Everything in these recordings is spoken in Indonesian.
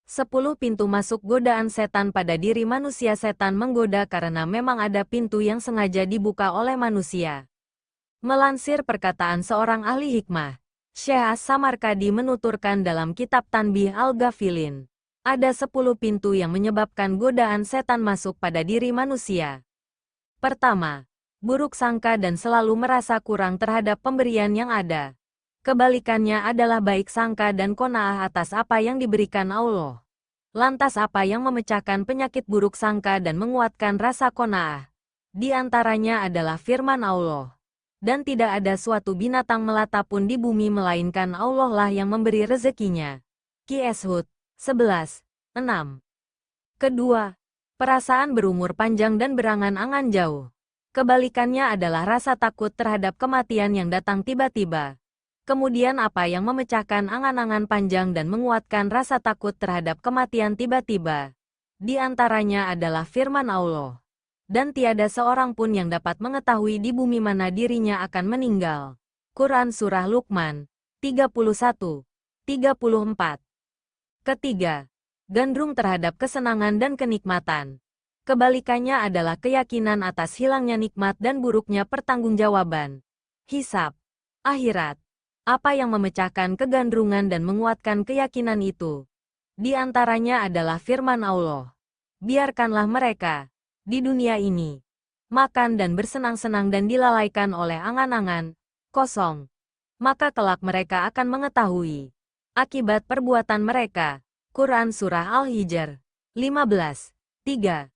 10 pintu masuk godaan setan pada diri manusia. Setan menggoda karena memang ada pintu yang sengaja dibuka oleh manusia. Melansir perkataan seorang ahli hikmah, Syekh As-Samarkandi menuturkan dalam kitab Tanbih Al-Ghafilin, ada 10 pintu yang menyebabkan godaan setan masuk pada diri manusia. Pertama, buruk sangka dan selalu merasa kurang terhadap pemberian yang ada. Kebalikannya adalah baik sangka dan qanaah atas apa yang diberikan Allah. Lantas apa yang memecahkan penyakit buruk sangka dan menguatkan rasa qanaah? Di antaranya adalah firman Allah. Dan tidak ada suatu binatang melata pun di bumi melainkan Allah lah yang memberi rezekinya. Qs Hud 11:6. Kedua, perasaan berumur panjang dan berangan-angan jauh. Kebalikannya adalah rasa takut terhadap kematian yang datang tiba-tiba. Kemudian apa yang memecahkan angan-angan panjang dan menguatkan rasa takut terhadap kematian tiba-tiba? Di antaranya adalah firman Allah. Dan tiada seorang pun yang dapat mengetahui di bumi mana dirinya akan meninggal. Quran Surah Luqman 31-34. Ketiga, gandrung terhadap kesenangan dan kenikmatan. Kebalikannya adalah keyakinan atas hilangnya nikmat dan buruknya pertanggungjawaban. Hisab, akhirat. Apa yang memecahkan kegandrungan dan menguatkan keyakinan itu? Di antaranya adalah firman Allah. Biarkanlah mereka, di dunia ini, makan dan bersenang-senang dan dilalaikan oleh angan-angan kosong. Maka kelak mereka akan mengetahui akibat perbuatan mereka. Quran Surah Al-Hijr 15:3.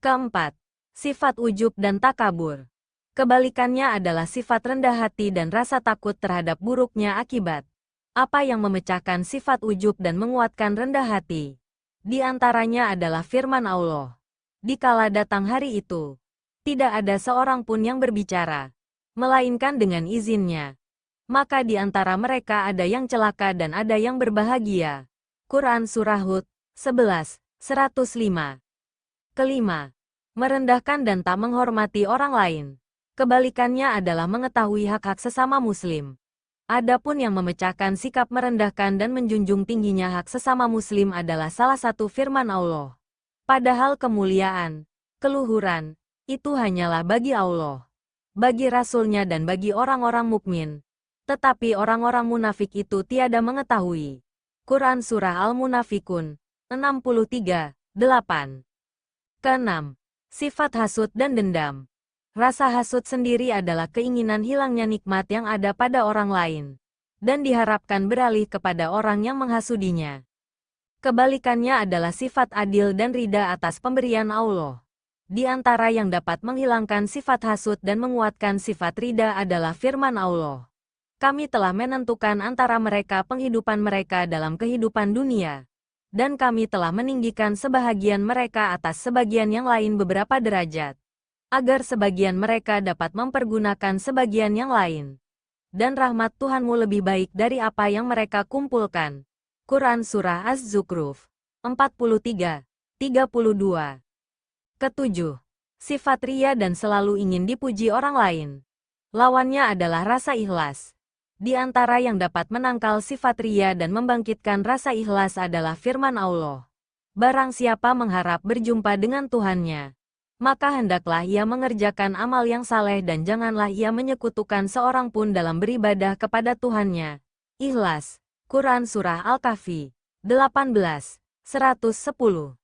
Keempat, sifat ujub dan takabur. Kebalikannya adalah sifat rendah hati dan rasa takut terhadap buruknya akibat. Apa yang memecahkan sifat ujub dan menguatkan rendah hati? Di antaranya adalah firman Allah. Dikala datang hari itu, tidak ada seorang pun yang berbicara, melainkan dengan izinnya. Maka di antara mereka ada yang celaka dan ada yang berbahagia. Quran Surah Hud 11:105. Kelima, merendahkan dan tak menghormati orang lain. Kebalikannya adalah mengetahui hak-hak sesama muslim. Adapun yang memecahkan sikap merendahkan dan menjunjung tingginya hak sesama muslim adalah salah satu firman Allah. Padahal kemuliaan, keluhuran, itu hanyalah bagi Allah, bagi Rasul-Nya dan bagi orang-orang mukmin. Tetapi orang-orang munafik itu tiada mengetahui. Quran Surah Al-Munafikun 63:8. Keenam, sifat hasud dan dendam. Rasa hasud sendiri adalah keinginan hilangnya nikmat yang ada pada orang lain, dan diharapkan beralih kepada orang yang menghasudinya. Kebalikannya adalah sifat adil dan ridha atas pemberian Allah. Di antara yang dapat menghilangkan sifat hasud dan menguatkan sifat ridha adalah firman Allah. Kami telah menentukan antara mereka penghidupan mereka dalam kehidupan dunia, dan kami telah meninggikan sebahagian mereka atas sebagian yang lain beberapa derajat, agar sebagian mereka dapat mempergunakan sebagian yang lain. Dan rahmat Tuhanmu lebih baik dari apa yang mereka kumpulkan. Quran Surah Az-Zukhruf 43:32. Ketujuh, sifat ria dan selalu ingin dipuji orang lain. Lawannya adalah rasa ikhlas. Di antara yang dapat menangkal sifat ria dan membangkitkan rasa ikhlas adalah firman Allah. Barang siapa mengharap berjumpa dengan Tuhannya, maka hendaklah ia mengerjakan amal yang saleh dan janganlah ia menyekutukan seorang pun dalam beribadah kepada Tuhannya. Ikhlas. Quran Surah Al-Kahfi 18:110.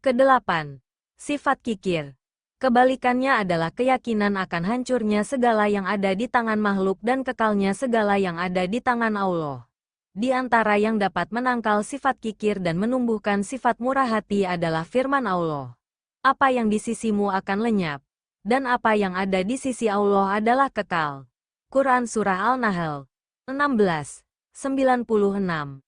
Kedelapan, sifat kikir. Kebalikannya adalah keyakinan akan hancurnya segala yang ada di tangan makhluk dan kekalnya segala yang ada di tangan Allah. Di antara yang dapat menangkal sifat kikir dan menumbuhkan sifat murah hati adalah firman Allah. Apa yang di sisimu akan lenyap, dan apa yang ada di sisi Allah adalah kekal. Quran Surah Al-Nahl 16:96.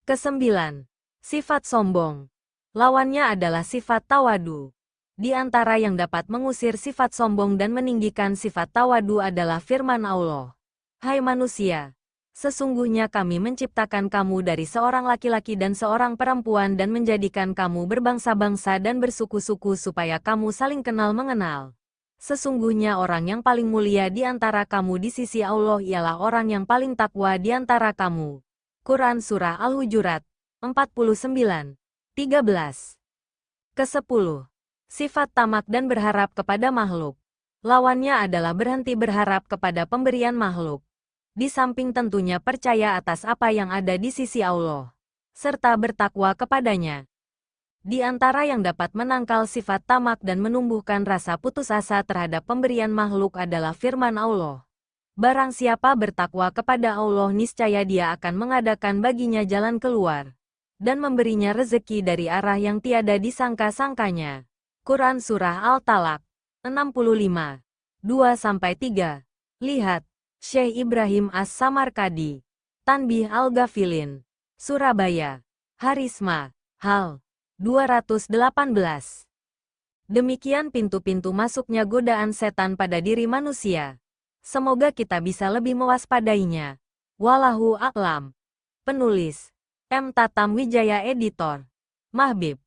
Kesembilan, sifat sombong. Lawannya adalah sifat tawadu. Di antara yang dapat mengusir sifat sombong dan meninggikan sifat tawadu adalah firman Allah. Hai manusia, sesungguhnya kami menciptakan kamu dari seorang laki-laki dan seorang perempuan dan menjadikan kamu berbangsa-bangsa dan bersuku-suku supaya kamu saling kenal mengenal. Sesungguhnya orang yang paling mulia di antara kamu di sisi Allah ialah orang yang paling takwa di antara kamu. Quran Surah Al-Hujurat 49. 13. Ke-10. Sifat tamak dan berharap kepada makhluk. Lawannya adalah berhenti berharap kepada pemberian makhluk. Di samping tentunya percaya atas apa yang ada di sisi Allah, serta bertakwa kepadanya. Di antara yang dapat menangkal sifat tamak dan menumbuhkan rasa putus asa terhadap pemberian makhluk adalah firman Allah. Barang siapa bertakwa kepada Allah, niscaya Dia akan mengadakan baginya jalan keluar dan memberinya rezeki dari arah yang tiada disangka-sangkanya. Quran Surah Al-Talaq 65, 2-3. Lihat, Syekh Ibrahim As-Samarkadi, Tanbih Al-Ghafilin, Surabaya, Harisma, Hal 218. Demikian pintu-pintu masuknya godaan setan pada diri manusia. Semoga kita bisa lebih mewaspadainya. Wallahu a'lam. Penulis M. Tatam Wijaya, Editor Mahbib.